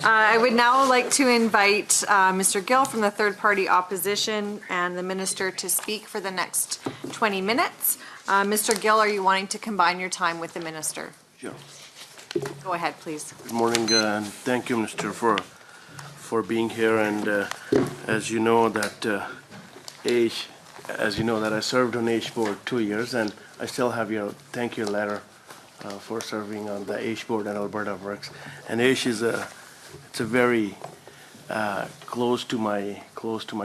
I would now like to invite Mr. Gill from the third-party opposition and the minister to speak for the next 20 minutes. Mr. Gill, are you wanting to combine your time with the minister? Sure. Go ahead, please. Good morning, and thank you, Minister, for being here. And as you know that I served on AISH board 2 years, and I still have your thank you letter for serving on the AISH board and Alberta Works. And AISH is it's a very close to my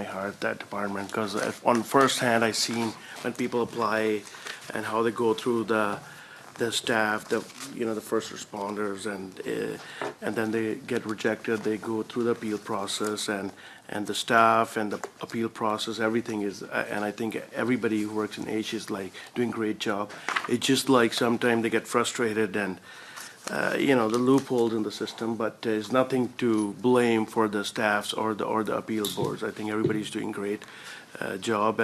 heart, that department, because on first hand I seen when people apply and how they go through the staff, the first responders, and then they get rejected. They go through the appeal process, and the staff and the appeal process, everything is, and I think everybody who works in AISH is like doing a great job. It's just like sometimes they get frustrated and the loopholes in the system, but there's nothing to blame for the staffs or the appeal boards. I think everybody's doing a great job,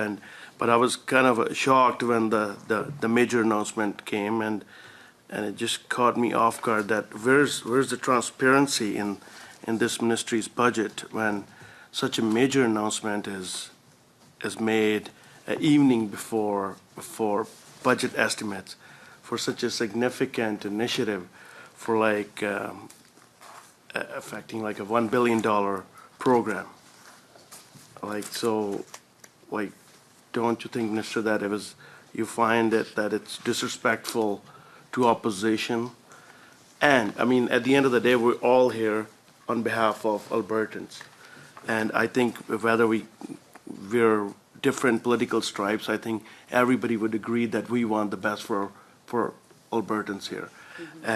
but I was kind of shocked when the major announcement came, and it just caught me off guard that where's the transparency in this ministry's budget when such a major announcement is made evening before budget estimates for such a significant initiative for affecting like a $1 billion program. Don't you think, Minister, that you find that it's disrespectful to opposition? And I mean, at the end of the day, we're all here on behalf of Albertans, and I think whether we're different political stripes, I think everybody would agree that we want the best for Albertans here. Mm-hmm.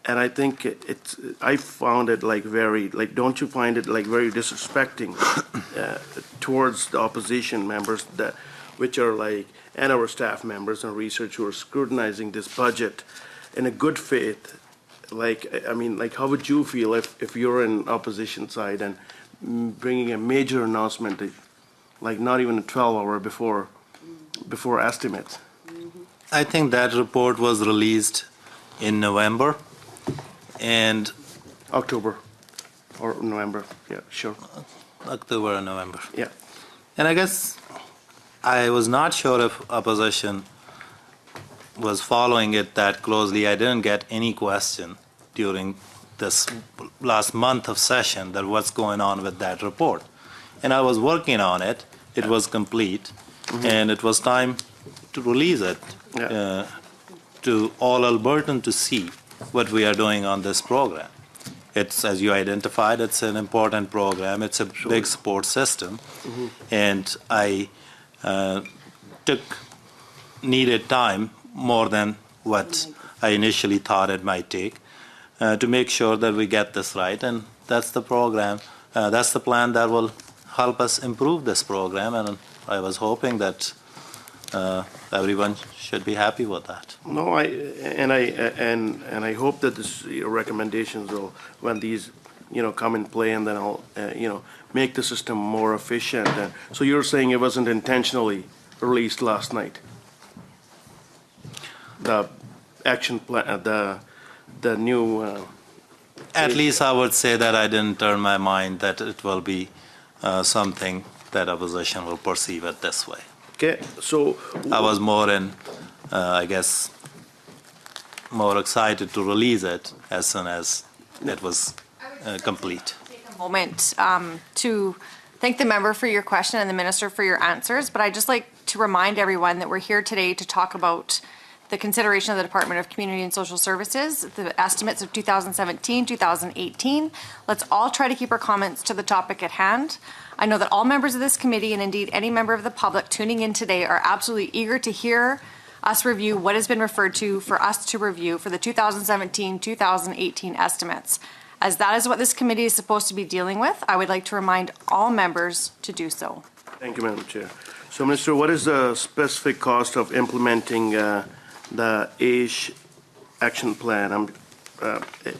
And I think I found it don't you find it very disrespecting towards the opposition members which are and our staff members and research who are scrutinizing this budget in a good faith? How would you feel if you're in opposition side and bringing a major announcement, not even a 12-hour before estimates? I think that report was released in November. And October or November, yeah, sure. October and November. Yeah. And I guess I was not sure if opposition was following it that closely. I didn't get any question during this last month of session that what's going on with that report. And I was working on it. It was complete. Mm-hmm. And it was time to release it to all Albertans to see what we are doing on this program. It's, as you identified, it's an important program. It's a big support system. Mm-hmm. And I needed time more than what I initially thought it might take to make sure that we get this right. And that's the program, that's the plan that will help us improve this program. And I was hoping that everyone should be happy with that. No, I hope that your recommendations will, when these come in play, and then I'll make the system more efficient. And so you're saying it wasn't intentionally released last night? The action plan, the new. At least I would say that I didn't turn my mind that it will be something that opposition will perceive it this way. Okay, so I was more more excited to release it as soon as it was complete. Take a moment to thank the member for your question and the minister for your answers, but I'd just like to remind everyone that we're here today to talk about the consideration of the Department of Community and Social Services, the estimates of 2017, 2018. Let's all try to keep our comments to the topic at hand. I know that all members of this committee, and indeed any member of the public tuning in today, are absolutely eager to hear us review what has been referred to for us to review for the 2017, 2018 estimates. As that is what this committee is supposed to be dealing with, I would like to remind all members to do so. Thank you, Madam Chair. So, Minister, what is the specific cost of implementing the AISH action plan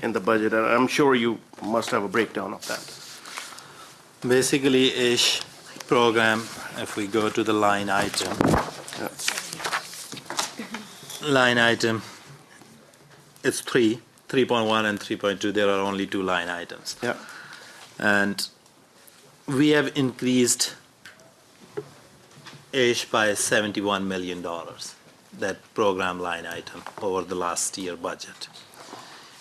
in the budget? I'm sure you must have a breakdown of that. Basically, AISH program, if we go to the line item, it's 3. 3.1 and 3.2, there are only two line items. Yeah. And we have increased AISH by $71 million, that program line item, over the last year budget.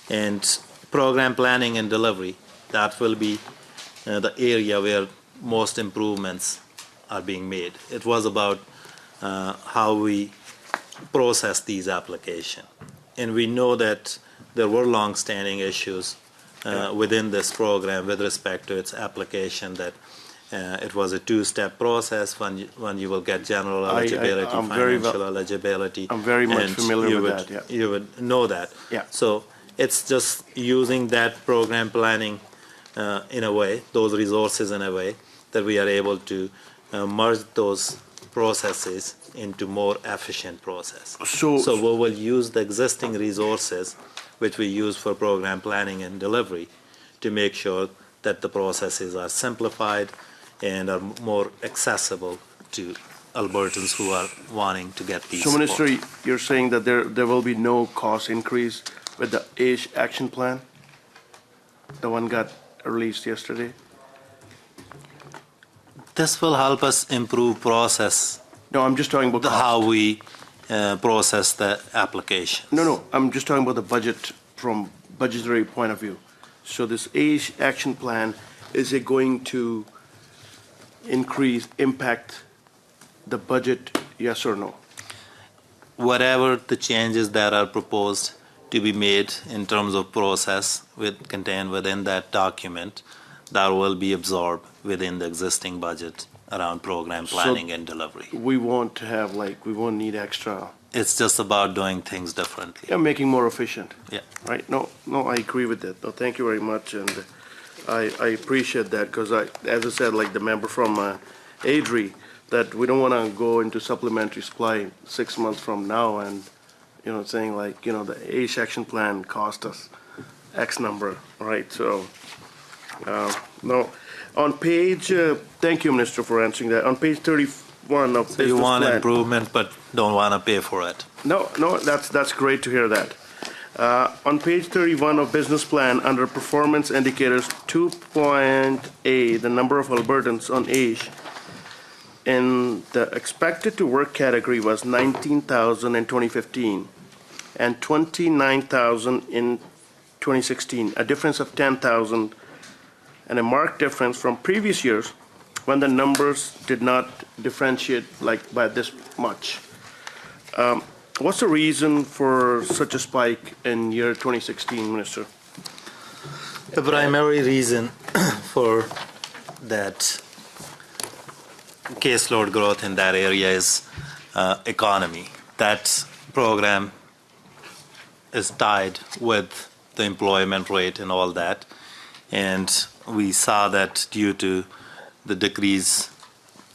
And program planning and delivery, that will be the area where most improvements are being made. It was about how we process these applications. And we know that there were long-standing issues within this program with respect to its application, that it was a two-step process. When you will get general eligibility, I'm very financial eligibility. I'm very much and familiar with that, yeah. You would know that. Yeah. So it's just using that program planning in a way, those resources in a way, that we are able to merge those processes into more efficient process. So we will use the existing resources which we use for program planning and delivery to make sure that the processes are simplified and are more accessible to Albertans who are wanting to get these. So, Minister, you're saying that there will be no cost increase with the AISH action plan? The one got released yesterday? This will help us improve process, No, I'm just talking about cost. how we process the application. No, I'm just talking about the budget from budgetary point of view. So this AISH action plan, is it going to impact the budget, yes or no? Whatever the changes that are proposed to be made in terms of process contained within that document, that will be absorbed within the existing budget around program planning and delivery. We won't have, we won't need extra, It's just about doing things differently. yeah, making more efficient. Yeah. Right? No, I agree with that. No, thank you very much, and I appreciate that, because as I said, like the member from Adri, that we don't want to go into supplementary supply 6 months from now and, saying the AISH action plan cost us X number, right? So, no. On page, thank you, Minister, for answering that. On page 31 of So business you want plan. improvement, but don't want to pay for it. No, that's great to hear that. On page 31 of business plan, under performance indicators 2.A, the number of Albertans on AISH in the expected to work category was 19,000 in 2015 and 29,000 in 2016, a difference of 10,000, and a marked difference from previous years when the numbers did not differentiate by this much. What's the reason for such a spike in year 2016, Minister? The primary reason for that caseload growth in that area is economy. That program is tied with the employment rate and all that. And we saw that due to the decrease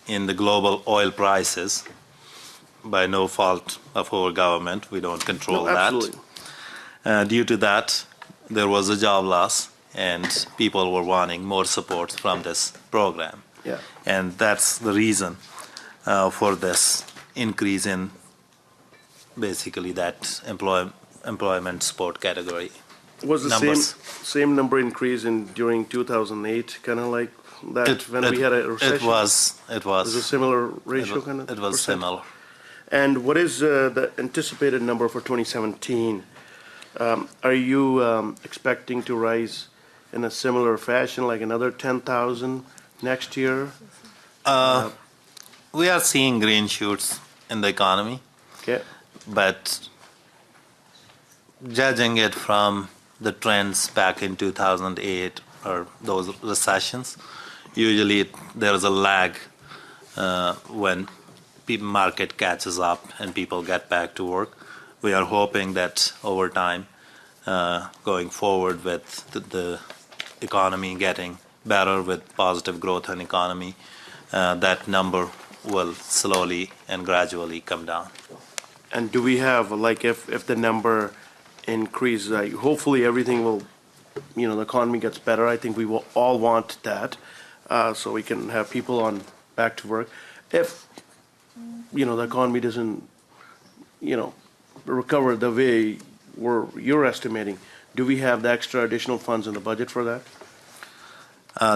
in the global oil prices, by no fault of our government, we don't control Absolutely. that. Due to that, there was a job loss, and people were wanting more support from this program. Yeah. And that's the reason for this increase in basically that employment support category. Was the numbers. same number increase during 2008, kind of like that when we had a recession? It was. Was a similar ratio, kind of? It was percent? similar. And what is the anticipated number for 2017? Are you expecting to rise in a similar fashion, like another 10,000 next year? We are seeing green shoots in the economy, Okay. but judging it from the trends back in 2008 or those recessions, usually there's a lag when market catches up and people get back to work. We are hoping that over time, going forward with the economy getting better, with positive growth in economy, that number will slowly and gradually come down. And do we have, if the number increases, hopefully everything will, the economy gets better. I think we will all want that, so we can have people back to work. If, the economy doesn't, recover the way you're estimating, Do we have the extra additional funds in the budget for that?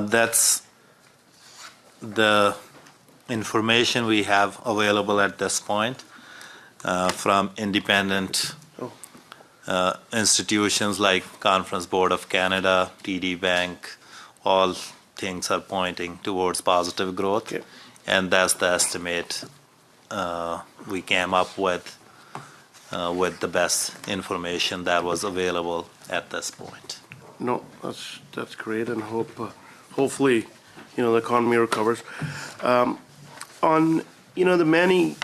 That's the information we have available at this point from independent institutions like Conference Board of Canada, TD Bank. All things are pointing towards positive growth, Okay. and that's the estimate we came up with the best information that was available at this point. No, that's great, and hopefully, the economy recovers. On, the many,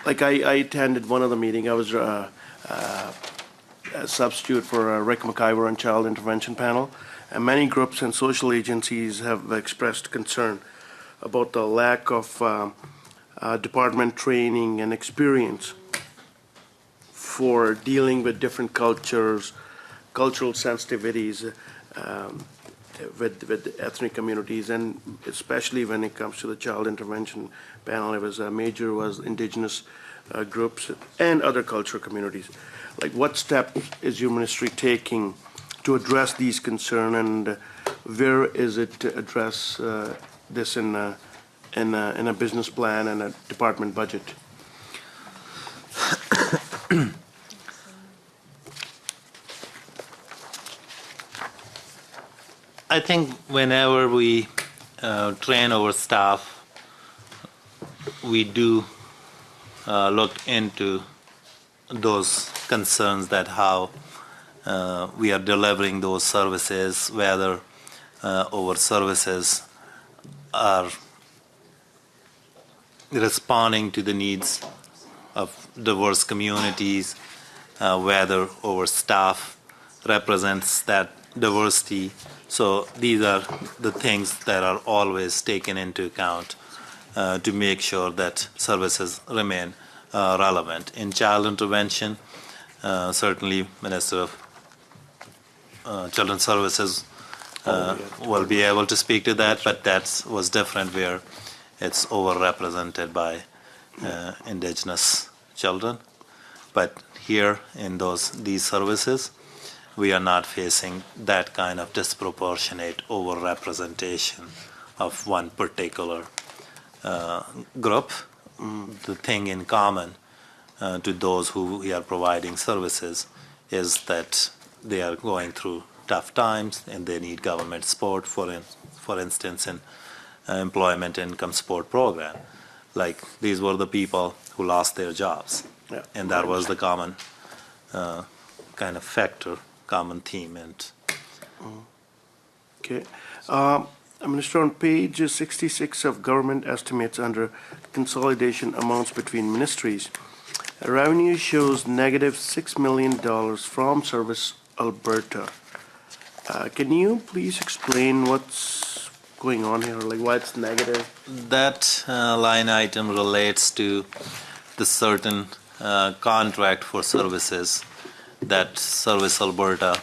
like I attended one of the meeting. I was a substitute for Rick McIver on Child Intervention Panel, and many groups and social agencies have expressed concern about the lack of department training and experience for dealing with different cultures, cultural sensitivities with ethnic communities, and especially when it comes to the child intervention panel, it was major was indigenous groups and other cultural communities. Like, what steps is your ministry taking to address these concerns, and where is it to address this in a business plan and a department budget? I think whenever we train our staff, we do look into those concerns, that how we are delivering those services, whether our services are responding to the needs of diverse communities, whether our staff represents that diversity. So these are the things that are always taken into account to make sure that services remain relevant. In child intervention, certainly Minister of Children's Services will be able to speak to that, but that was different where it's overrepresented by indigenous children. But here in these services, we are not facing that kind of disproportionate overrepresentation of one particular group. The thing in common to those who we are providing services is that they are going through tough times and they need government support, for instance, in employment income support program. Like, these were the people who lost their jobs. Yeah. And that was the common kind of factor, common theme. And Okay. Minister, on page 66 of government estimates under consolidation amounts between ministries, revenue shows negative $6 million from Service Alberta. Can you please explain what's going on here, like why it's negative? that line item relates to the certain contract for services that Service Alberta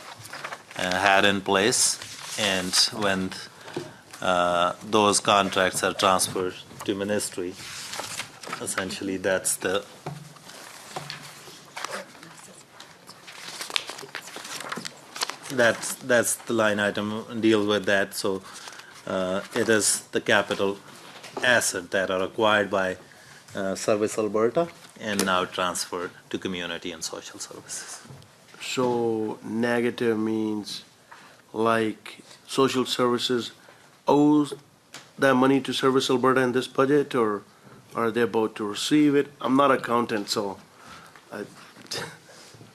had in place, and when those contracts are transferred to ministry, essentially that's the line item deals with that. So it is the capital asset that are acquired by Service Alberta and now transferred to community and social services. So negative means like social services owes that money to Service Alberta in this budget, or are they about to receive it? I'm not an accountant, so I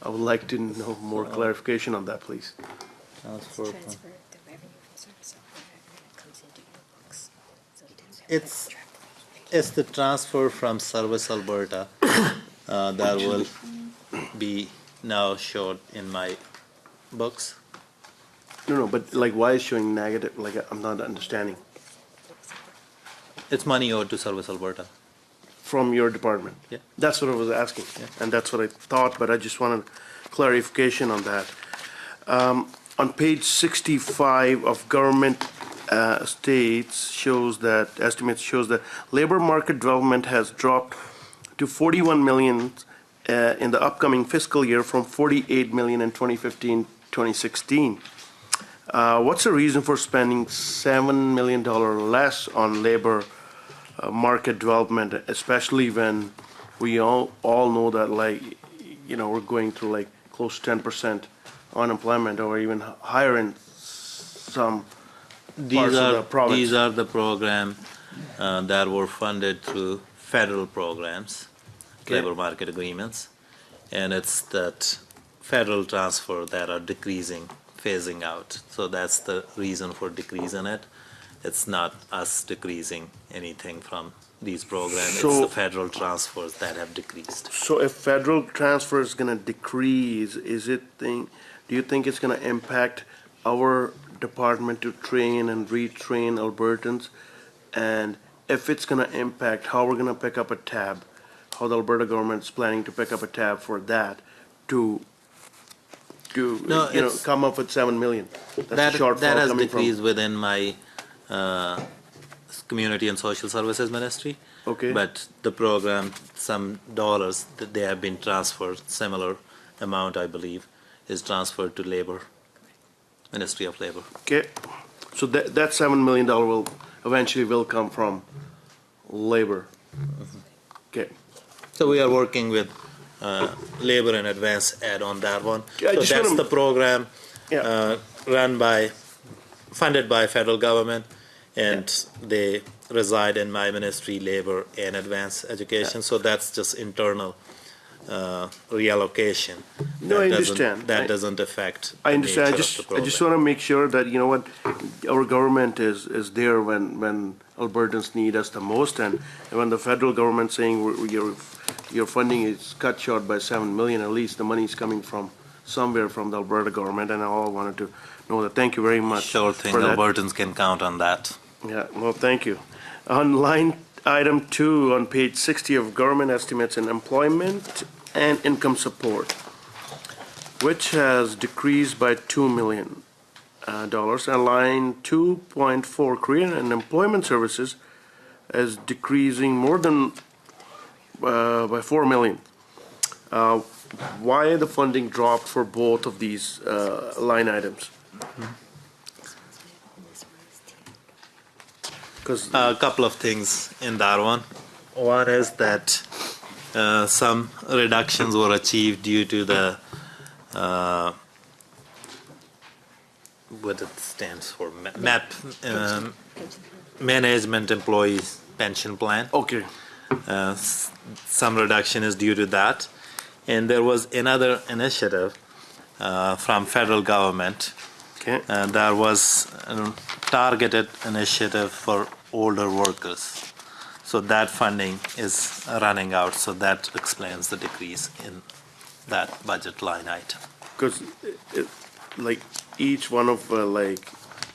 would like to know more clarification on that, please. Transfer the revenue from Service Alberta and it comes into your books. So it doesn't have to It's track it. It's the transfer from Service Alberta that will be now showed in my books. No, but like why is showing negative? Like I'm not understanding. It's money owed to Service Alberta. From your department? Yeah. That's what I was asking, Yeah. and that's what I thought, but I just wanted clarification on that. On page 65 of government estimates shows that labor market development has dropped to 41 million in the upcoming fiscal year from 48 million in 2015 2016. What's the reason for spending $7 million less on labor market development, especially when we all know that, like, you know, we're going through like close to 10% unemployment or even higher in some parts of the province? These are the programs that were funded through federal programs, Okay. labor market agreements, and it's that federal transfer that are decreasing, phasing out. So that's the reason for decrease in it. It's not us decreasing anything from these programs. It's So- the federal transfers that have decreased. So if federal transfer is gonna decrease, do you think it's gonna impact our department to train and retrain Albertans? And if it's gonna impact, how we're gonna pick up a tab, how the Alberta government's planning to pick up a tab for that to No, you know, it's- come up with 7 million? That's a shortfall That has coming from. decreased within my Community and Social Services Ministry. Okay. But the program, some dollars that they have been transferred, similar amount, I believe, is transferred to Labor, Ministry of Labor. Okay, so that $7 million will eventually come from labor. Okay, So we are working with Labor in Advance add on that one. Yeah, I So just that's wanna- the program yeah, funded by federal government, and they reside in my ministry, Labor and Advanced Education. So that's just internal reallocation. No, I That doesn't- understand. That doesn't affect I the understand. nature of the I just program. want to make sure that, you know what, our government is there when Albertans need us the most, and when the federal government's saying your funding is cut short by 7 million, at least the money's coming from somewhere from the Alberta government, and I all wanted to know that. Thank you very much. Sure thing, for that. Albertans can count on that. Yeah, well, thank you. On line item 2 on page 60 of government estimates in employment and income support, which has decreased by $2 million. And line 2.4, career and employment services is decreasing more than by $4 million. Why the funding dropped for both of these line items? Because A couple of things in that one. One is that some reductions were achieved due to the what it stands for, MAP, Management Employees Pension Plan. okay. Some reduction is due to that, and there was another initiative from federal government. Okay. There was a targeted initiative for older workers. So that funding is running out, so that explains the decrease in that budget line item. Because, like, each one of, like,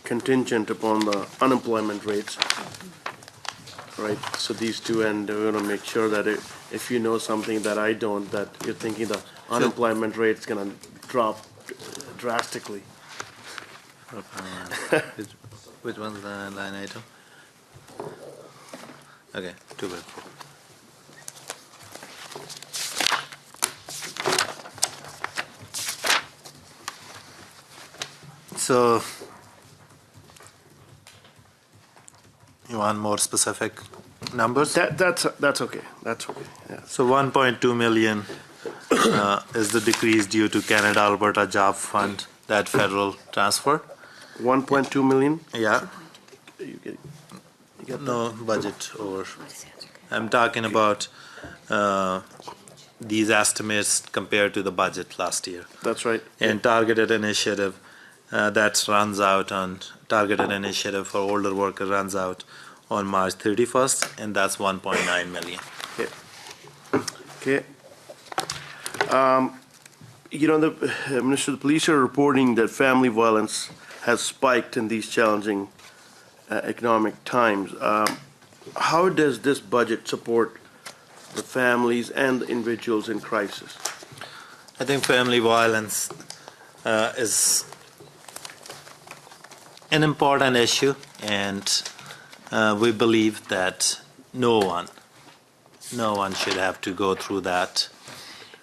contingent upon the unemployment rates, right? So these two, and we want to make sure that if you know something that I don't, that you're thinking the unemployment rate's gonna drop drastically. Which one's the line item? Okay, 2.4. So, you want more specific numbers? That's okay, that's okay, yeah. So 1.2 million is the decrease due to Canada-Alberta Job Fund, that federal transfer. 1.2 million? Yeah, You get that? no budget over. I'm talking about these estimates compared to the budget last year. That's right. And targeted initiative that runs out on, targeted initiative for older workers runs out on March 31st, and that's 1.9 million. Okay. You know, the Minister, the police are reporting that family violence has spiked in these challenging economic times. How does this budget support the families and the individuals in crisis? I think family violence is an important issue, and we believe that no one should have to go through that.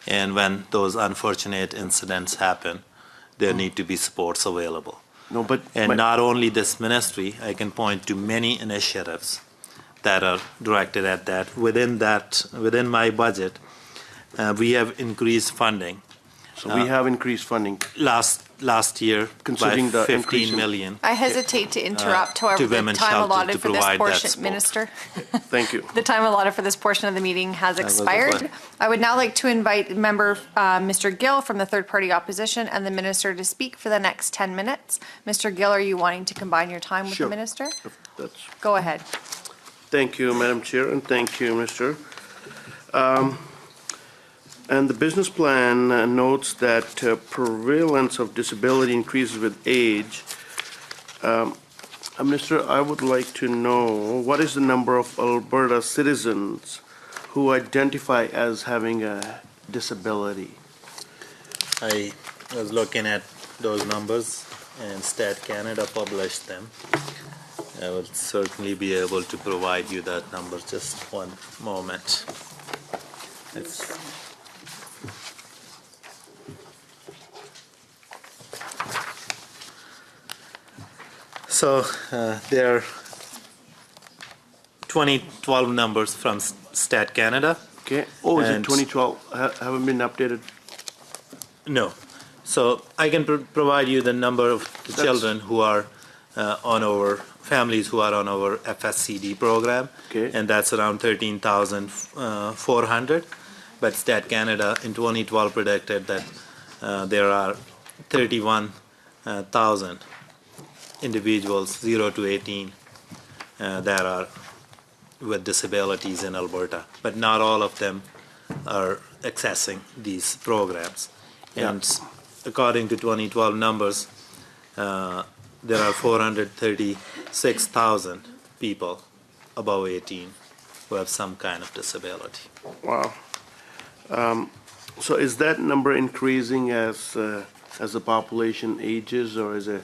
And when those unfortunate incidents happen, there need to be supports available. No, but And not only this ministry, I can point to many initiatives that are directed at that. Within my budget, we have increased funding so we have increased funding. last year Considering by the increase 15 in- million. I hesitate to interrupt, however, to the women's time shelter allotted to for this provide that portion, support. Minister, Thank you. the time allotted for this portion of the meeting has was a expired. question. I would now like to invite member Mr. Gill from the third-party opposition and the minister to speak for the next 10 minutes. Mr. Gill, are you wanting to combine your time with the Sure. minister? That's, Go ahead. thank you, Madam Chair, and thank you, Mr. And the business plan notes that prevalence of disability increases with age. Minister, I would like to know, what is the number of Alberta citizens who identify as having a disability? I was looking at those numbers, and Stat Canada published them. I will certainly be able to provide you that number. Just one moment. It's- So there are 2012 numbers from Stat Canada. Okay, oh, is it And- 2012? Haven't been updated? No. So I can provide you the number of the children who are on our families who are on our FSCD program, Okay. and that's around 13,400. But Stat Canada in 2012 predicted that there are 31,000 individuals 0 to 18 that are with disabilities in Alberta, but not all of them are accessing these programs. And according to 2012 numbers, there are 436,000 people above 18 who have some kind of disability. Wow. So is that number increasing as the population ages, or is it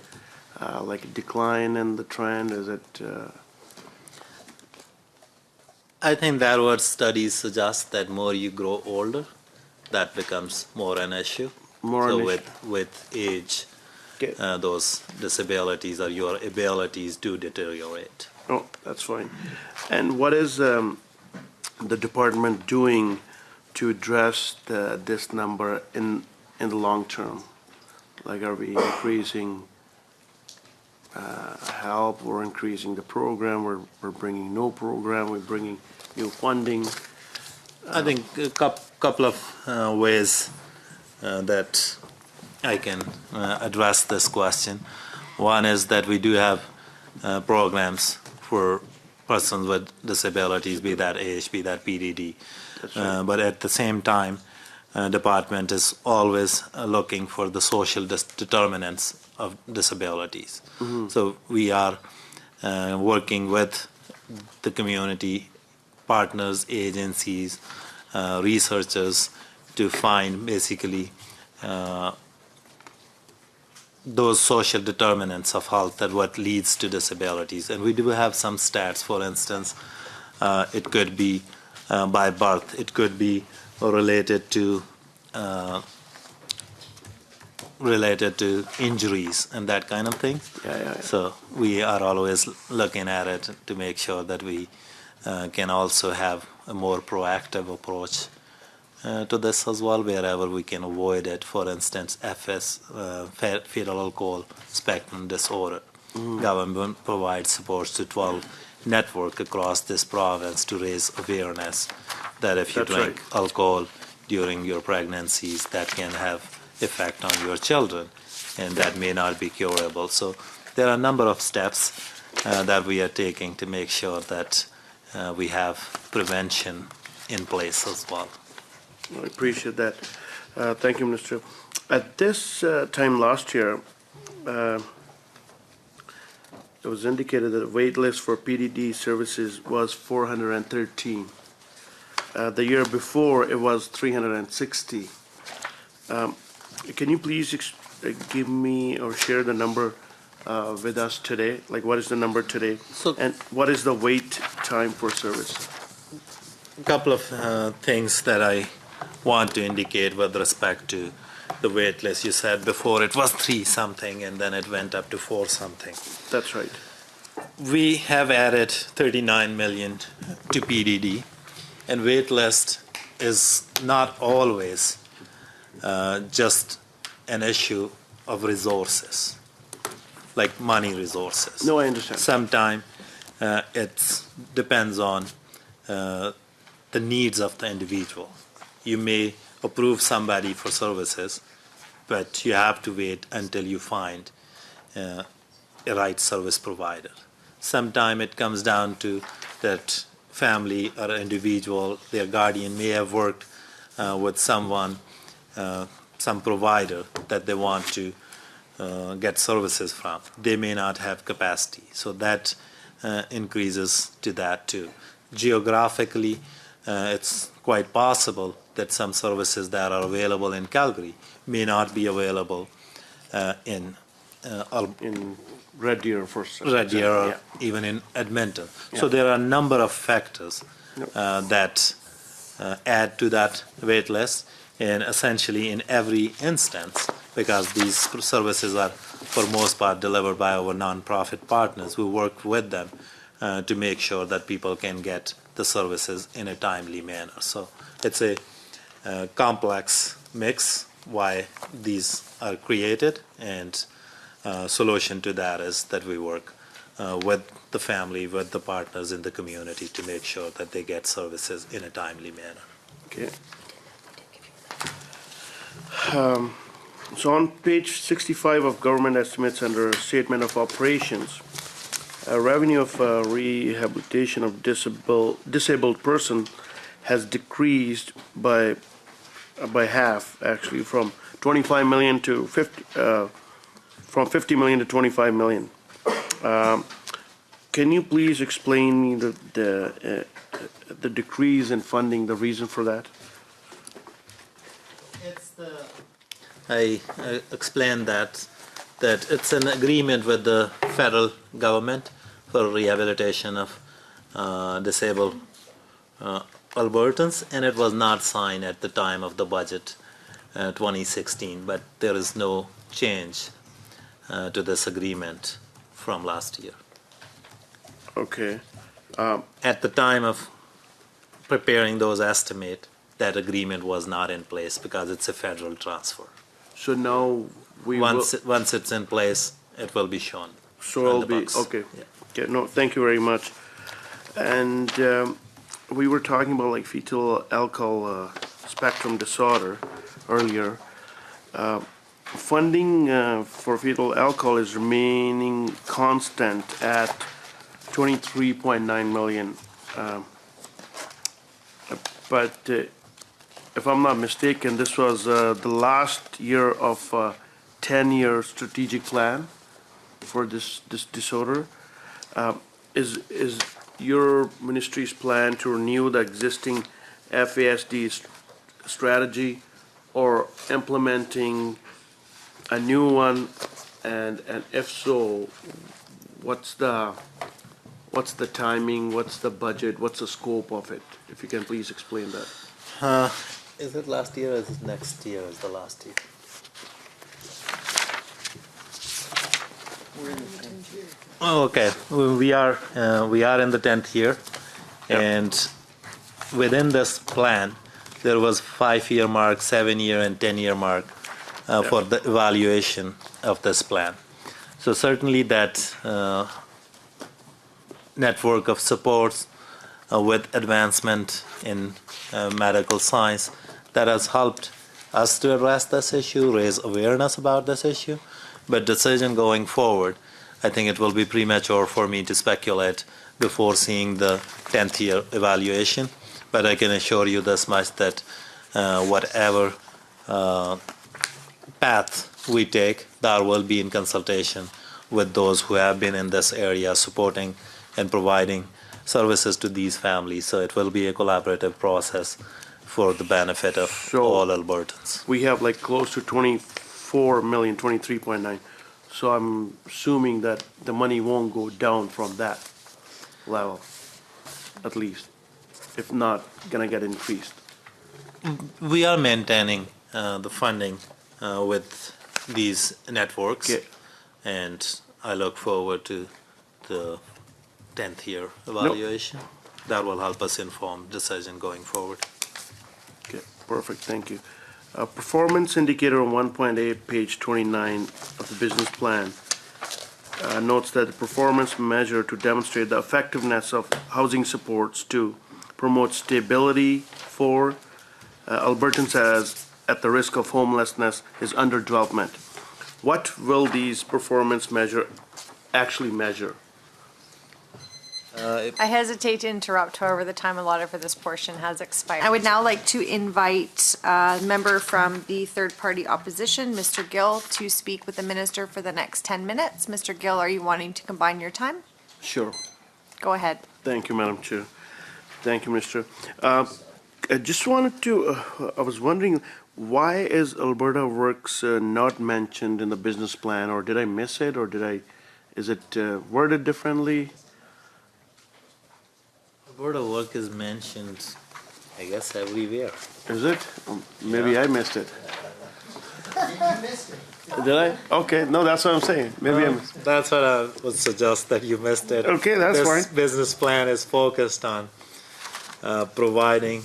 like a decline in the trend? Is it? I think that what studies suggest that more you grow older, that becomes more an issue. More so an with age, Okay. those disabilities or your abilities do deteriorate. Oh, that's fine. And what is the department doing to address this number in the long term? Like, are we increasing help? We're increasing the program. We're bringing no program. We're bringing new funding. I think a couple of ways that I can address this question. One is that we do have programs for persons with disabilities, be that AH, be that PDD. That's right. But at the same time, department is always looking for the social determinants of disabilities. So we are working with the community partners, agencies, researchers to find basically those social determinants of health that what leads to disabilities. And we do have some stats. For instance, it could be by birth, it could be related to injuries and that kind of thing. Yeah. So we are always looking at it to make sure that we can also have a more proactive approach to this as well, wherever we can avoid it. For instance, fetal alcohol spectrum disorder. Government provides supports to 12 network across this province to raise awareness that if you That's drink right. alcohol during your pregnancies, that can have effect on your children, and that may not be curable. So there are a number of steps that we are taking to make sure that we have prevention in place as well. I appreciate that. Thank you, Minister. At this time last year, it was indicated that the wait list for PDD services was 413. The year before, it was 360. Can you please give me or share the number with us today? Like, what is the number today? So- And what is the wait time for service? A couple of things that I want to indicate with respect to the wait list. You said before it was 3 something and then it went up to 4 something. That's right. We have added 39 million to PDD, and wait list is not always just an issue of resources, like money resources. No, I understand. Sometimes it depends on the needs of the individual. You may approve somebody for services, but you have to wait until you find a right service provider. Sometimes it comes down to that family or individual, their guardian may have worked with someone, some provider that they want to get services from. They may not have capacity, so that increases to that too. Geographically, it's quite possible that some services that are available in Calgary may not be available in Red Deer, for Red Deer or yeah. even in Edmonton. Yeah. So there are a number of factors that add to that wait list, and essentially in every instance, because these services are for most part delivered by our nonprofit partners, we work with them to make sure that people can get the services in a timely manner. So it's a complex mix why these are created, and solution to that is that we work with the family, with the partners in the community to make sure that they get services in a timely manner. Okay. So on page 65 of government estimates under statement of operations, revenue of rehabilitation of disabled person has decreased by half, actually, from 25 million to 50, from 50 million to 25 million. Can you please explain me the decrease in funding, the reason for that? I explained that it's an agreement with the federal government for rehabilitation of disabled Albertans, and it was not signed at the time of the budget 2016, but there is no change to this agreement from last year. Okay. At the time of preparing those estimates, that agreement was not in place because it's a federal transfer. So now we Once will, it's in place, it will be shown. so on it'll the be, books. okay. Yeah. Okay, no, thank you very much. And we were talking about like fetal alcohol spectrum disorder earlier. Funding for fetal alcohol is remaining constant at 23.9 million. But if I'm not mistaken, this was the last year of 10-year strategic plan for this disorder. Is your ministry's plan to renew the existing FASD strategy, or implementing a new one? And if so, what's the timing, what's the budget, what's the scope of it? If you can please explain that. Is it last year or is it next year is the last year? Oh, okay. We are in the 10th year, and within this plan, there was 5-year mark, 7-year, and 10-year mark for the evaluation of this plan. So certainly that network of supports with advancement in medical science that has helped us to address this issue, raise awareness about this issue. But decision going forward, I think it will be premature for me to speculate before seeing the 10th year evaluation. But I can assure you this much, that whatever path we take, that will be in consultation with those who have been in this area supporting and providing services to these families. So it will be a collaborative process for the benefit of all Albertans. We have like close to 24 million, 23.9. So I'm assuming that the money won't go down from that level, at least, if not gonna get increased. We are maintaining the funding with these networks. Okay. And I look forward to the 10th year evaluation. That will help us inform decision going forward. Okay, perfect, thank you. Performance indicator on 1.8, page 29 of the business plan notes that the performance measure to demonstrate the effectiveness of housing supports to promote stability for Albertans as at the risk of homelessness is under development. What will these performance measure actually measure? I hesitate to interrupt, however, the time allotted for this portion has expired. I would now like to invite a member from the third-party opposition, Mr. Gill, to speak with the minister for the next 10 minutes. Mr. Gill, are you wanting to combine your time? Sure. Go ahead. Thank you, Madam Chair. Thank you, Minister. I just wanted to, I was wondering, why is Alberta Works not mentioned in the business plan, or did I miss it, or is it worded differently? Alberta work is mentioned, I guess, everywhere. Is it? Maybe I missed it. Did I? Okay, no, that's what I'm saying. Maybe I missed it. That's what I would suggest, that you missed it. Okay, that's This fine. business plan is focused on providing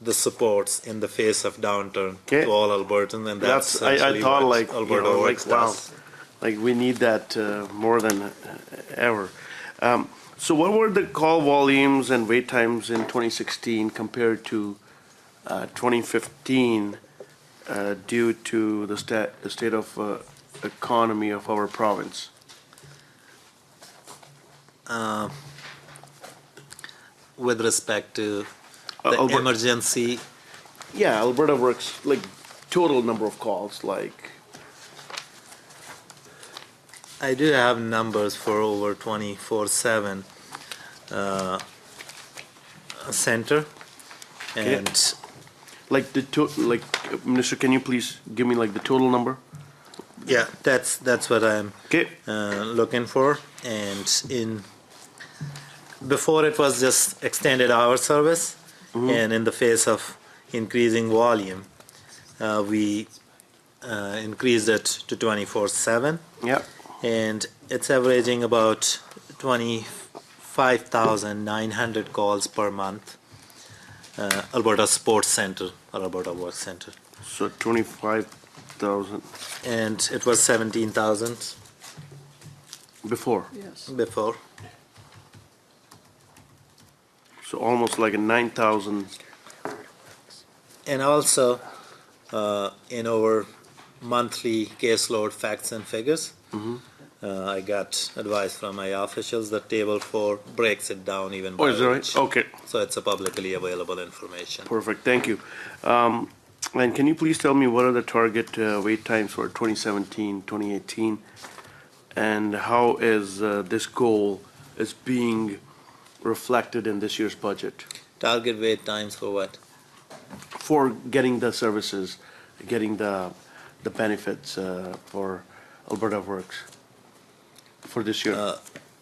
the supports in the face of downturn Okay. to all Albertans, and that's I essentially thought what like, you Alberta know, Works like, wow, does. like we need that more than ever. So what were the call volumes and wait times in 2016 compared to 2015 due to the state of economy of our province? With respect to the Alberta- emergency, Yeah, Alberta Works, like total number of calls, like, I do have numbers for over 24/7 center, Okay. and like like, Minister, can you please give me like the total number? yeah, that's what I'm Okay, looking for. And before it was just extended hour service, and in the face of increasing volume, we increased it to 24/7, yeah, and it's averaging about 25,900 calls per month. Alberta Sports Center, or Alberta Work Center, so 25,000 and it was 17,000 before. before. So almost like a 9,000. And also, in our monthly caseload facts and figures, I got advice from my officials that Table 4 breaks it down even by Oh, is that right? age. Okay, So it's a publicly available information. perfect, thank you. And can you please tell me what are the target wait times for 2017, 2018? And how is this goal is being reflected in this year's budget? Target wait times for what? For getting the services, getting the benefits for Alberta Works for this year?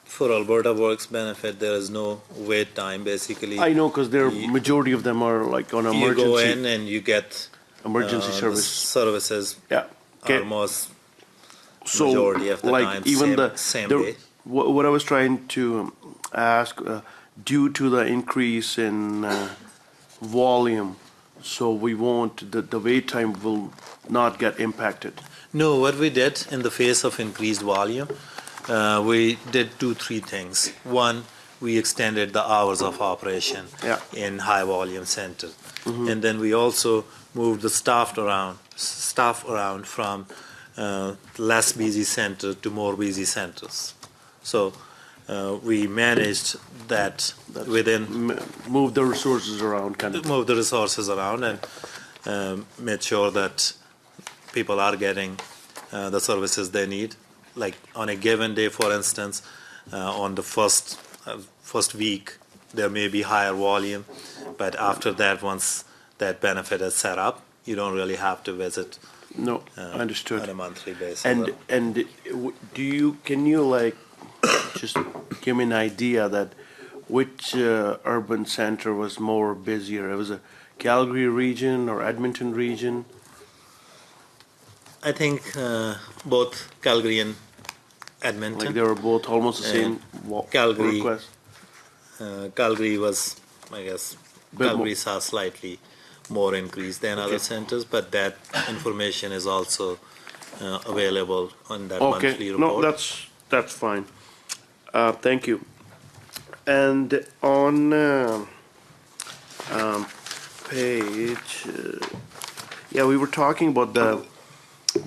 For Alberta Works benefit, there is no wait time. Basically, I know, because there you- majority of them are like on you go emergency in and you get emergency the service. services Yeah. Okay. almost So, majority of the like, time even same the day. what I was trying to ask, due to the increase in volume, so we won't, the wait time will not get impacted. No, what we did in the face of increased volume, we did 2-3 things. One, we extended the hours of operation Yeah. in high volume centers, and then we also moved the staff around from less busy center to more busy centers. So we managed that within Move the resources around, kind of. move the resources around and made sure that people are getting the services they need. Like on a given day, for instance, on the first week, there may be higher volume, but after that, once that benefit is set up, you don't really have to visit No, on understood. a monthly basis. And can you like just give me an idea that which urban center was more busier? It was a Calgary region or Edmonton region? I think both Calgary and Edmonton. Like they were both almost the same Calgary- request? Calgary was, I guess, Bit more. Calgary saw slightly more increase than other Okay. centers, but that information is also available on that monthly Okay, report. no, that's fine. Thank you. And on page, yeah, we were talking about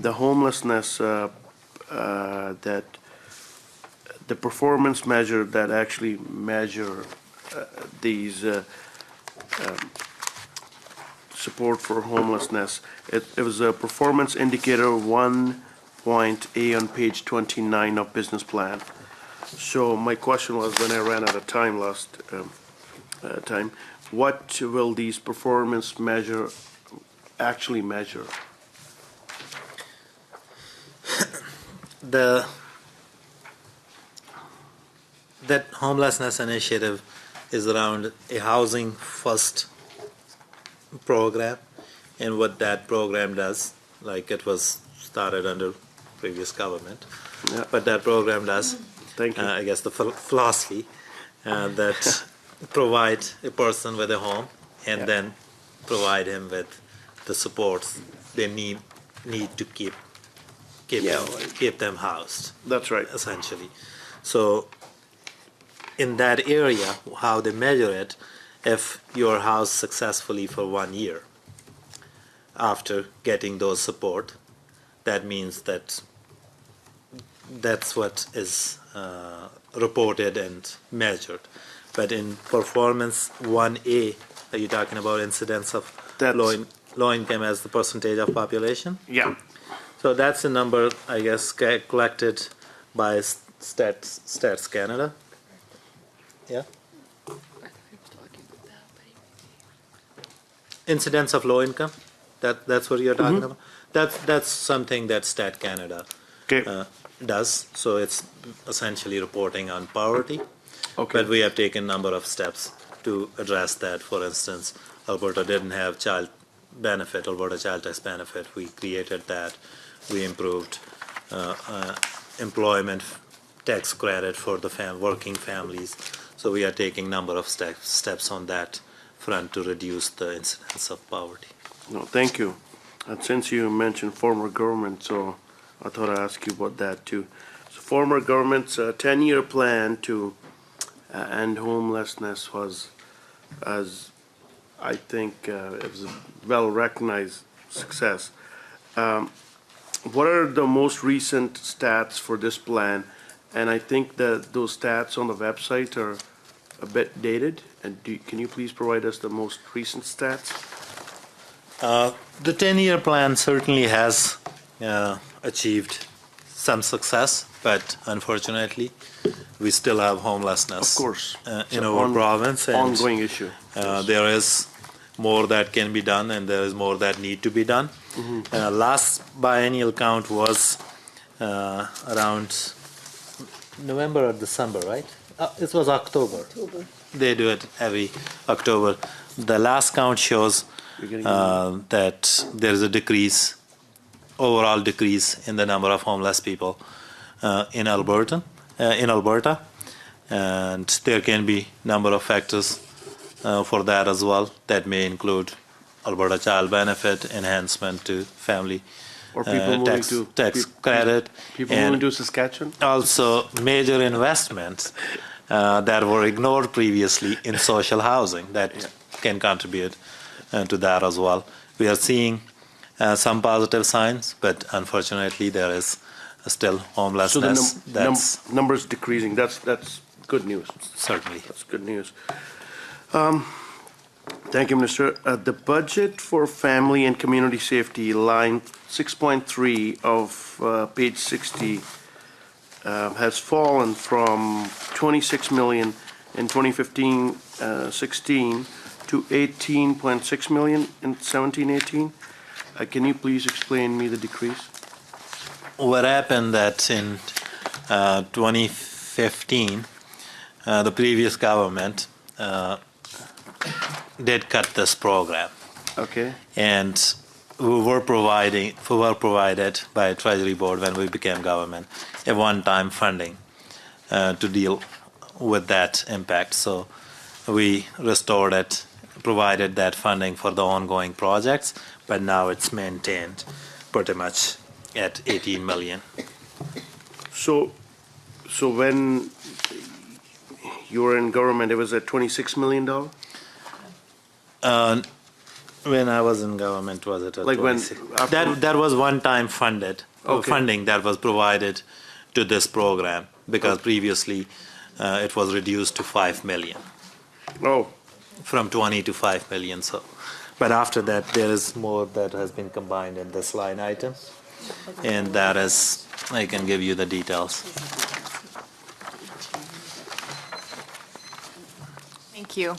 the homelessness, that the performance measure that actually measure these support for homelessness. It was a performance indicator 1.A on page 29 of business plan. So my question was, when I ran out of time last time, what will these performance measure actually measure? That homelessness initiative is around a housing first program, and what that program does, like it was started under previous government, Yeah. but that program does, Thank you. I guess the philosophy that provide a person with a home and Yeah. then provide him with the supports they need to keep Yeah, keep them housed, That's right. essentially. So in that area, how they measure it, if you're housed successfully for 1 year after getting those support, that means that that's what is reported and measured. But in performance 1A, are you talking about incidence of That's- low income as the percentage of population? Yeah, So that's a number, I guess, collected by Stats Canada. Yeah. Incidence of low income. That's what you're talking about. That's something that Stat Canada okay, does. So it's essentially reporting on poverty. okay. But we have taken a number of steps to address that. For instance, Alberta didn't have child benefit, Alberta Child Tax Benefit. We created that. We improved employment tax credit for the working families. So we are taking a number of steps on that front to reduce the incidence of poverty. No, thank you. And since you mentioned former government, so I thought I'd ask you about that too. So former government's 10-year plan to end homelessness was, as I think, it was a well-recognized success. What are the most recent stats for this plan? And I think that those stats on the website are a bit dated. And can you please provide us the most recent stats? The 10-year plan certainly has achieved some success, but unfortunately, we still have homelessness Of course. in our province. And Ongoing issue. there is more that can be done, and there is more that need to be done. Last biennial count was around November or December, right? It was October. They do it every October. The last count shows that there is a decrease, overall decrease in the number of homeless people in Alberta, and there can be number of factors for that as well. That may include Alberta Child Benefit enhancement to family Or people moving to tax credit, people and moving to Saskatchewan. also major investments that were ignored previously in social housing that can contribute to that as well. We are seeing some positive signs, but unfortunately there is still So homelessness. That's numbers decreasing. That's good news. certainly. That's good news. Thank you, Minister. The budget for family and community safety, line 6.3 of page 60, has fallen from 26 million in 2015-16 to 18.6 million in 17-18. Can you please explain me the decrease? What happened that in 2015, the previous government did cut this program. Okay. And were provided by Treasury Board when we became government a one-time funding to deal with that impact. So we restored it, provided that funding for the ongoing projects, but now it's maintained pretty much at 18 million. So when you were in government, it was at $26 million? When I was in government, was it at Like when 26? after- That was one-time funded funding that was provided to this program because previously it was reduced to 5 million, Oh, from 20 to 5 million. So, but after that, there is more that has been combined in this line item, and that is, I can give you the details. Thank you.